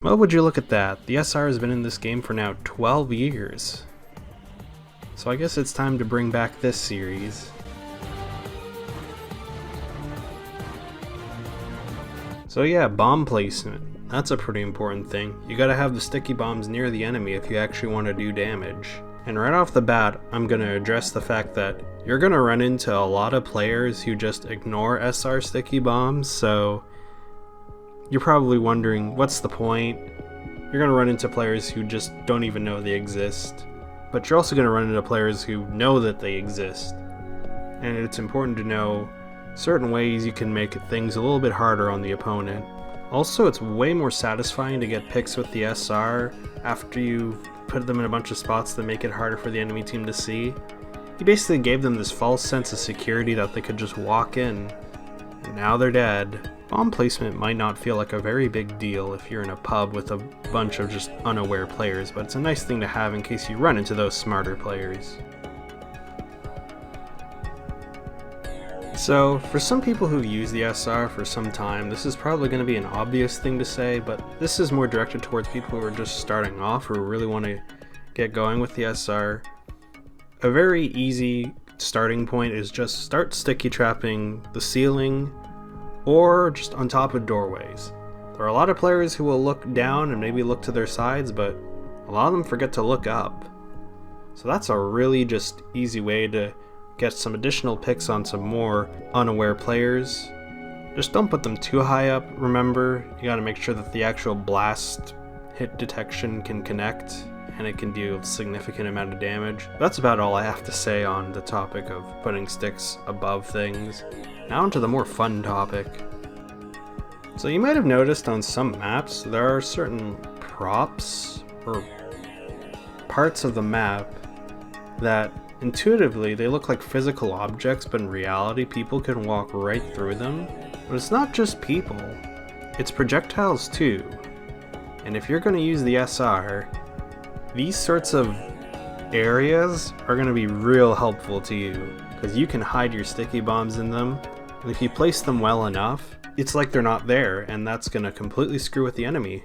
Well, would you look at that? The SR has been in this game for now 12 years. So I guess it's time to bring back this series. So yeah, bomb placement. That's a pretty important thing. You gotta have the sticky bombs near the enemy if you actually want to do damage. And right off the bat, I'm gonna address the fact that you're gonna run into a lot of players who just ignore SR sticky bombs, so you're probably wondering, what's the point? You're gonna run into players who just don't even know they exist. But you're also gonna run into players who know that they exist. And it's important to know certain ways you can make things a little bit harder on the opponent. Also, it's way more satisfying to get picks with the SR after you put them in a bunch of spots that make it harder for the enemy team to see. You basically gave them this false sense of security that they could just walk in, and now they're dead. Bomb placement might not feel like a very big deal if you're in a pub with a bunch of just unaware players, but it's a nice thing to have in case you run into those smarter players. So, for some people who use the SR for some time, this is probably going to be an obvious thing to say, but this is more directed towards people who are just starting off or really want to get going with the SR. A very easy starting point is just start sticky trapping the ceiling or just on top of doorways. There are a lot of players who will look down and maybe look to their sides, but a lot of them forget to look up. So that's a really just easy way to get some additional picks on some more unaware players. Just don't put them too high up, remember. You gotta make sure that the actual blast hit detection can connect and it can do a significant amount of damage. That's about all I have to say on the topic of putting sticks above things. Now onto the more fun topic. So you might have noticed on some maps there are certain props or parts of the map that intuitively they look like physical objects, but in reality people can walk right through them. But it's not just people, it's projectiles too. And if you're going to use the SR, these sorts of areas are going to be real helpful to you, because you can hide your sticky bombs in them, and if you place them well enough, it's like they're not there, and that's going to completely screw with the enemy.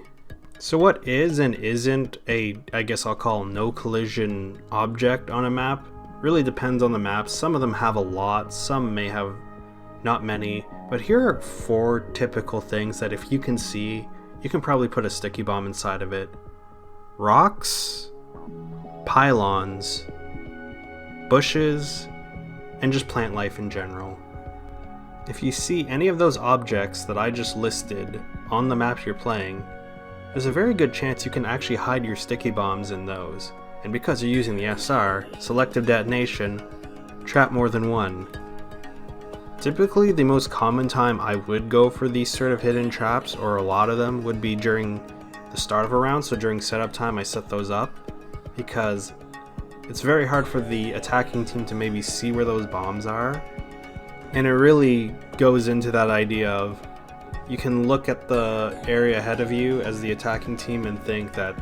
So what is and isn't a, I guess I'll call no collision object on a map, really depends on the map. Some of them have a lot, some may have not many, but here are 4 typical things that if you can see, you can probably put a sticky bomb inside of it. Rocks, pylons, bushes, and just plant life in general. If you see any of those objects that I just listed on the map you're playing, there's a very good chance you can actually hide your sticky bombs in those. And because you're using the SR, selective detonation, trap more than one. Typically the most common time I would go for these sort of hidden traps, or a lot of them, would be during the start of a round, so during setup time I set those up, because it's very hard for the attacking team to maybe see where those bombs are. And it really goes into that idea of you can look at the area ahead of you as the attacking team and think that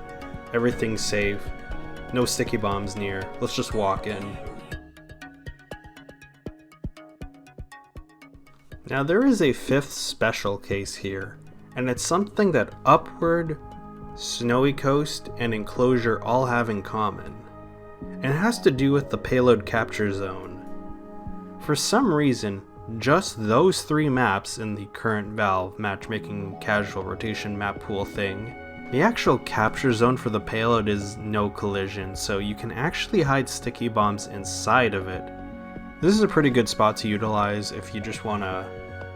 everything's safe, no sticky bombs near, let's just walk in. Now there is a 5th special case here, and it's something that Upward, Snowy Coast, and Enclosure all have in common, and it has to do with the payload capture zone. For some reason, just those 3 maps in the current Valve matchmaking casual rotation map pool thing, the actual capture zone for the payload is no collision, so you can actually hide sticky bombs inside of it. This is a pretty good spot to utilize if you just want to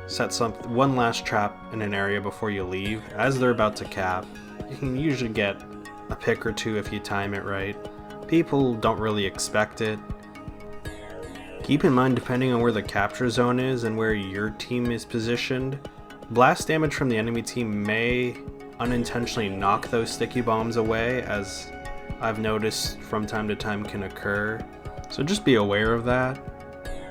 set one last trap in an area before you leave. As they're about to cap, you can usually get a pick or 2 if you time it right. People don't really expect it. Keep in mind, depending on where the capture zone is and where your team is positioned, blast damage from the enemy team may unintentionally knock those sticky bombs away, as I've noticed from time to time can occur. So just be aware of that.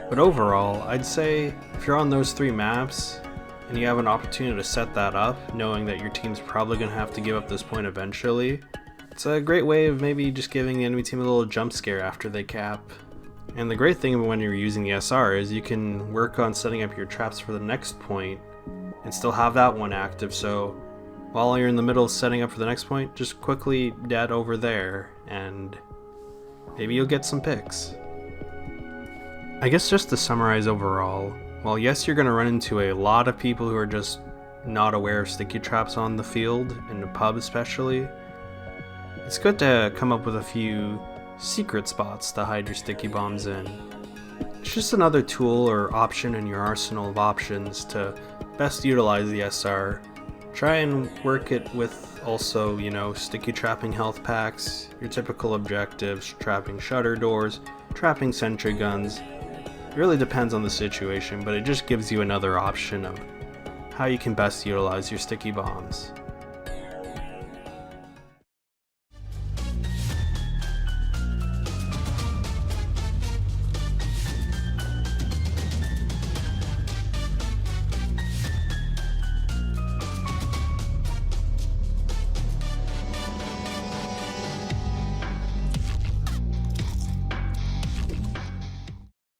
But overall, I'd say if you're on those 3 maps and you have an opportunity to set that up, knowing that your team's probably going to have to give up this point eventually, it's a great way of maybe just giving the enemy team a little jump scare after they cap. And the great thing when you're using the SR is you can work on setting up your traps for the next point and still have that one active, so while you're in the middle of setting up for the next point, just quickly dead over there, and maybe you'll get some picks. I guess just to summarize overall, while yes, you're going to run into a lot of people who are just not aware of sticky traps on the field, in the pub especially, it's good to come up with a few secret spots to hide your sticky bombs in. It's just another tool or option in your arsenal of options to best utilize the SR. Try and work it with also, sticky trapping health packs, your typical objectives, trapping shutter doors, trapping sentry guns. It really depends on the situation, but it just gives you another option of how you can best utilize your sticky bombs.